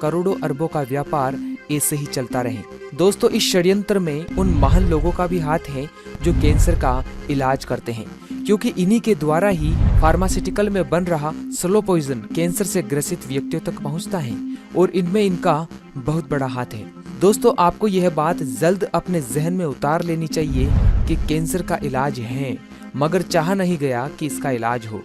करोड़ों अरबों का व्यापार ऐसे ही चलता रहे। दोस्तों, इस षड्यंत्र में उन महान लोगों का भी हाथ है जो कैंसर का इलाज करते हैं, क्योंकि इन्हीं के द्वारा ही फार्मास्यूटिकल में बन रहा स्लो पॉइजन कैंसर से ग्रसित व्यक्तियों तक पहुंचता है और इनमें इनका बहुत बड़ा हाथ है। दोस्तों, आपको यह बात जल्द अपने जहन में उतार लेनी चाहिए कि कैंसर का इलाज है, मगर चाहा नहीं गया कि इसका इलाज हो।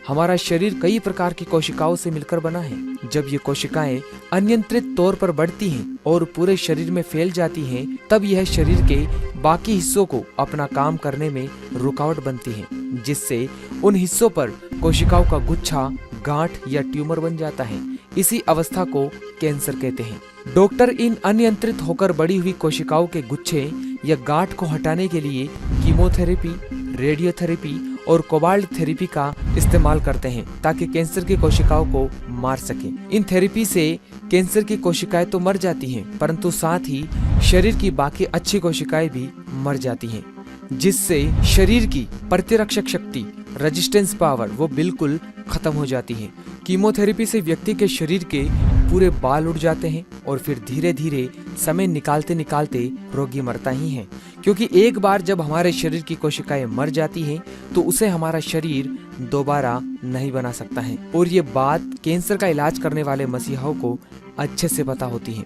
हमारा शरीर कई प्रकार की कोशिकाओं से मिलकर बना है। जब ये कोशिकाएं अनियंत्रित तौर पर बढ़ती हैं और पूरे शरीर में फैल जाती हैं, तब यह शरीर के बाकी हिस्सों को अपना काम करने में रुकावट बनती है, जिससे उन हिस्सों पर कोशिकाओं का गुच्छा, गांठ या ट्यूमर बन जाता है। इसी अवस्था को कैंसर कहते हैं। डॉक्टर इन अनियंत्रित होकर बड़ी हुई कोशिकाओं के गुच्छे या गांठ को हटाने के लिए कीमोथेरेपी, रेडियोथेरेपी और कोबाल्ट थेरेपी का इस्तेमाल करते हैं, ताकि कैंसर की कोशिकाओं को मार सकें। इन थेरेपी से कैंसर की कोशिकाएं तो मर जाती हैं, परंतु साथ ही शरीर की बाकी अच्छी कोशिकाएं भी मर जाती हैं, जिससे शरीर की प्रतिरक्षक शक्ति, रेजिस्टेंस पावर, वो बिल्कुल खत्म हो जाती है। कीमोथेरेपी से व्यक्ति के शरीर के पूरे बाल उड़ जाते हैं और फिर धीरे धीरे समय निकालते निकालते रोगी मरता ही है, क्योंकि एक बार जब हमारे शरीर की कोशिकाएं मर जाती हैं तो उसे हमारा शरीर दोबारा नहीं बना सकता है। और ये बात कैंसर का इलाज करने वाले मसीहाओं को अच्छे से पता होती है।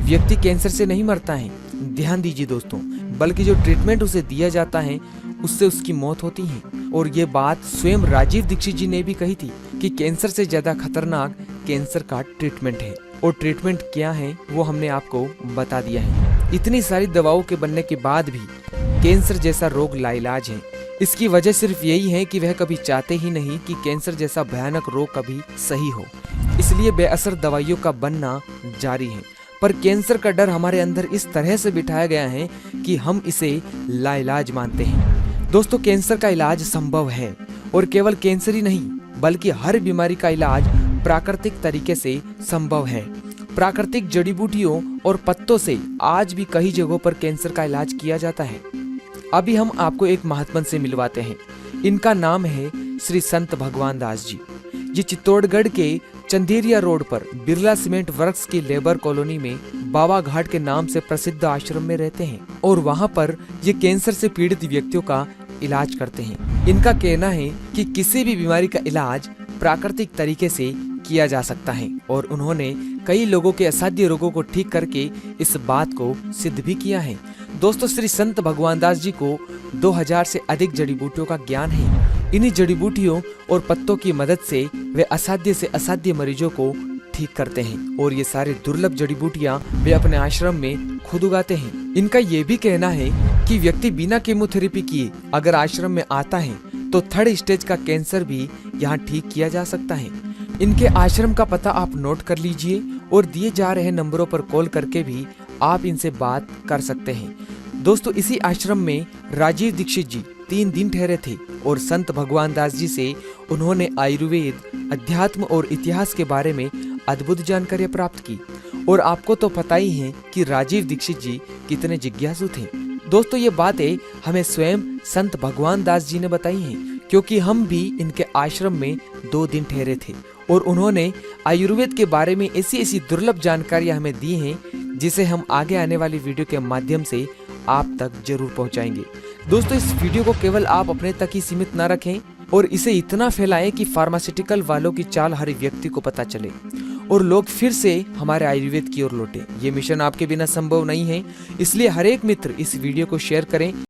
व्यक्ति कैंसर से नहीं मरता है, ध्यान दीजिए दोस्तों, बल्कि जो ट्रीटमेंट उसे दिया जाता है उससे उसकी मौत होती है। और ये बात स्वयं राजीव दीक्षित जी ने भी कही थी कि कैंसर से ज्यादा खतरनाक कैंसर का ट्रीटमेंट है। और ट्रीटमेंट क्या है वो हमने आपको बता दिया है। इतनी सारी दवाओं के बनने के बाद भी कैंसर जैसा रोग लाइलाज है। इसकी वजह सिर्फ यही है कि वह कभी चाहते ही नहीं कि कैंसर जैसा भयानक रोग कभी सही हो, इसलिए बेअसर दवाइयों का बनना जारी है। पर कैंसर का डर हमारे अंदर इस तरह से बिठाया गया है कि हम इसे लाइलाज मानते हैं। दोस्तों, कैंसर का इलाज संभव है, और केवल कैंसर ही नहीं बल्कि हर बीमारी का इलाज प्राकृतिक तरीके से संभव है। प्राकृतिक जड़ी बूटियों और पत्तों से आज भी कई जगहों पर कैंसर का इलाज किया जाता है। अभी हम आपको एक महात्मा से मिलवाते हैं। इनका नाम है श्री संत भगवान दास जी। ये चित्तौड़गढ़ के चंदेरिया रोड पर बिरला सीमेंट वर्क्स की लेबर कॉलोनी में बाबा घाट के नाम से प्रसिद्ध आश्रम में रहते हैं, और वहाँ पर ये कैंसर से पीड़ित व्यक्तियों का इलाज करते हैं। इनका कहना है कि किसी भी बीमारी का इलाज प्राकृतिक तरीके से किया जा सकता है, और उन्होंने कई लोगों के असाध्य रोगों को ठीक करके इस बात को सिद्ध भी किया है। दोस्तों, श्री संत भगवान दास जी को 2000 से अधिक जड़ी बूटियों का ज्ञान है। इन्हीं जड़ी बूटियों और पत्तों की मदद से वे असाध्य से असाध्य मरीजों को ठीक करते हैं, और ये सारे दुर्लभ जड़ी बूटियां वे अपने आश्रम में खुद उगाते हैं। इनका ये भी कहना है कि व्यक्ति बिना कीमोथेरेपी किए अगर आश्रम में आता है तो 3rd स्टेज का कैंसर भी यहाँ ठीक किया जा सकता है। इनके आश्रम का पता आप नोट कर लीजिए, और दिए जा रहे नंबरों पर कॉल करके भी आप इनसे बात कर सकते हैं। दोस्तों, इसी आश्रम में राजीव दीक्षित जी 3 दिन ठहरे थे, और संत भगवान दास जी से उन्होंने आयुर्वेद, अध्यात्म और इतिहास के बारे में अद्भुत जानकारी प्राप्त की। और आपको तो पता ही है कि राजीव दीक्षित जी कितने जिज्ञासु थे। दोस्तों, ये बातें हमें स्वयं संत भगवान दास जी ने बताई हैं, क्योंकि हम भी इनके आश्रम में 2 दिन ठहरे थे, और उन्होंने आयुर्वेद के बारे में ऐसी ऐसी दुर्लभ जानकारियां हमें दी हैं, जिसे हम आगे आने वाली वीडियो के माध्यम से आप तक जरूर पहुंचाएंगे। दोस्तों, इस वीडियो को केवल आप अपने तक ही सीमित न रखें, और इसे इतना फैलाएं कि फार्मास्यूटिकल वालों की चाल हर व्यक्ति को पता चले, और लोग फिर से हमारे आयुर्वेद की ओर लौटे। ये मिशन आपके बिना संभव नहीं है, इसलिए हर एक मित्र इस वीडियो को शेयर करें।